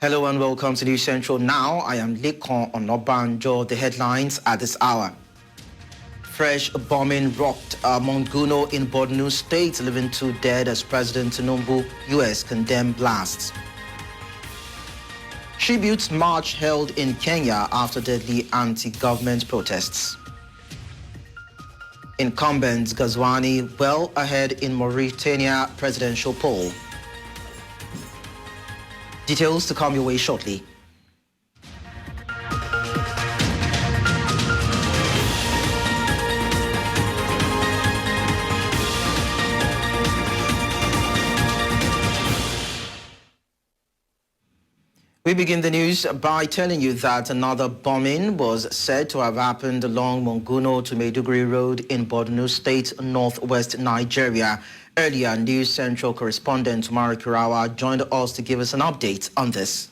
Hello and welcome to News Central. Now, I am Lekon Onobanjo. The headlines at this hour. Fresh bombing rocked Mount Gwoza in Borno'S state, leaving 2 dead as President Ndume, U.S. condemned blasts. Tribute march held in Kenya after deadly anti-government protests. Incumbent Gwoza well ahead in Mauritania presidential poll. Details to come your way shortly. We begin the news by telling you that another bombing was said to have happened along Monguno to Maiduguri Road in Borno'S state, northwest Nigeria. Earlier, News Central correspondent Umar Kirawa joined us to give us an update on this.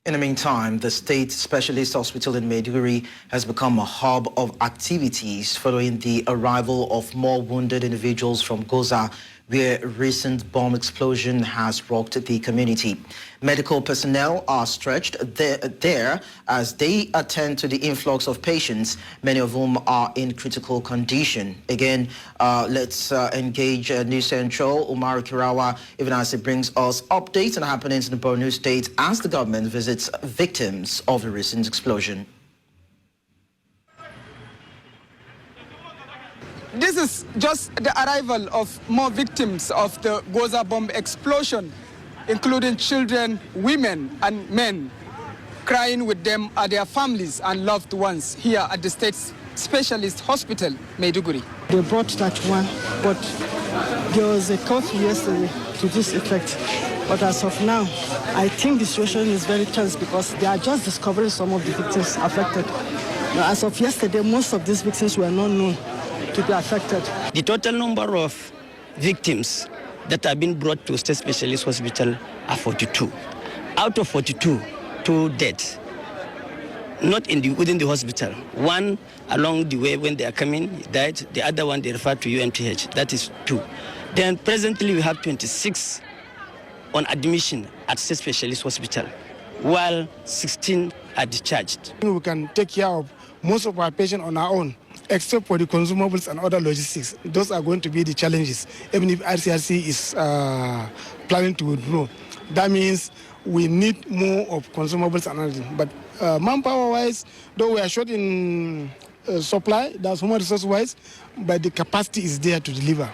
In the meantime, the State Specialist Hospital in Maiduguri has become a hub of activities following the arrival of more wounded individuals from Gwoza, where a recent bomb explosion has rocked the community. Medical personnel are stretched there as they attend to the influx of patients, many of whom are in critical condition. Again, let's engage News Central, Umar Kirawa, even as it brings us updates on happenings in the Borno'S state as the government visits victims of the recent explosion. This is just the arrival of more victims of the Gwoza bomb explosion, including children, women and men. Crying with them are their families and loved ones here at the State's Specialist Hospital, Maiduguri. They brought that one, but there was a curfew yesterday to this effect. But as of now, I think the situation is very tense because they are just discovering some of the victims affected. Now, as of yesterday, most of these victims were not known to be affected. The total number of victims that have been brought to State Specialist Hospital are 42. Out of 42, 2 dead. Not within the hospital. One along the way when they are coming died. The other one they referred to UMTH. That is 2. Then presently we have 26 on admission at State Specialist Hospital, while 16 are discharged. We can take care of most of our patients on our own, except for the consumables and other logistics. Those are going to be the challenges, even if RCRC is planning to withdraw. That means we need more of consumables and everything. But manpower-wise, though we are short in supply, that's human resource-wise, but the capacity is there to deliver.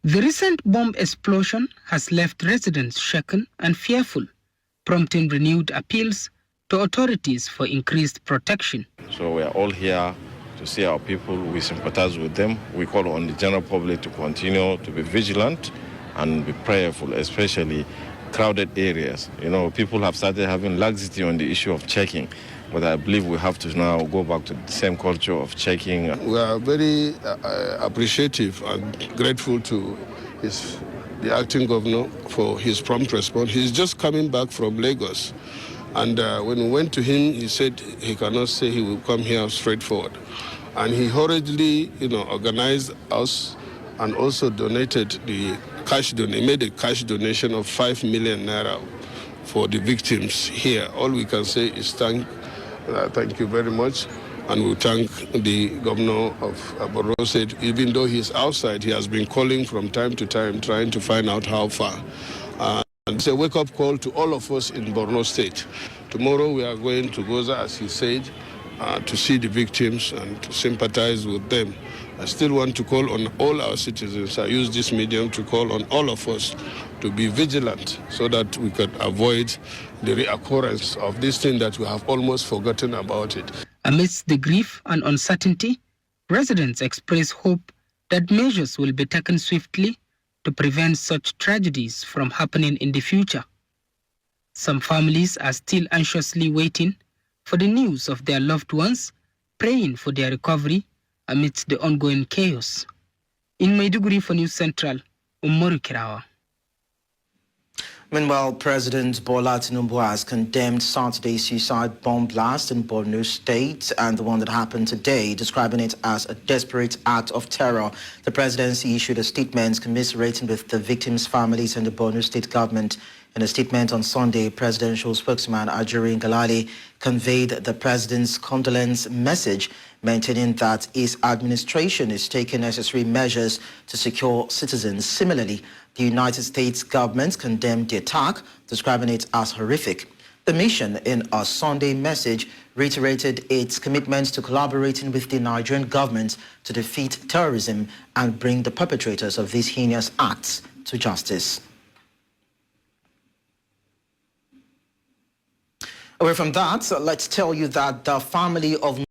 The recent bomb explosion has left residents shaken and fearful, prompting renewed appeals to authorities for increased protection. So we are all here to see our people. We sympathize with them. We call on the general public to continue to be vigilant and be prayerful, especially crowded areas. You know, people have started having laxity on the issue of checking, but I believe we have to now go back to the same culture of checking. We are very appreciative and grateful to the acting governor for his prompt response. He's just coming back from Lagos. And when we went to him, he said he cannot say he will come here straightforward. And he hurriedly, organized us and also donated the cash donation, made a cash donation of 5 million naira for the victims here. All we can say is thank you very much. And we thank the governor of Babawo State. Even though he's outside, he has been calling from time to time, trying to find out how far. And it's a wake-up call to all of us in Borno'S state. Tomorrow we are going to Gwoza, as he said, to see the victims and to sympathize with them. I still want to call on all our citizens. I use this medium to call on all of us to be vigilant so that we can avoid the reoccurrence of this thing that we have almost forgotten about it. Amidst the grief and uncertainty, residents express hope that measures will be taken swiftly to prevent such tragedies from happening in the future. Some families are still anxiously waiting for the news of their loved ones, praying for their recovery amidst the ongoing chaos. In Maiduguri for News Central, Umar Kirawa. Meanwhile, President Bola Tinubu has condemned Saturday's suicide bomb blast in Borno'S state and the one that happened today, describing it as a desperate act of terror. The presidency issued a statement commiserating with the victims' families and the Borno state government. In a statement on Sunday, presidential spokesman Ajuri Ngalale conveyed the president's condolence message, maintaining that his administration is taking necessary measures to secure citizens. Similarly, the United States government condemned the attack, describing it as horrific. The mission, in a Sunday message, reiterated its commitment to collaborating with the Nigerian government to defeat terrorism and bring the perpetrators of these heinous acts to justice. Away from that, let's tell you that the family of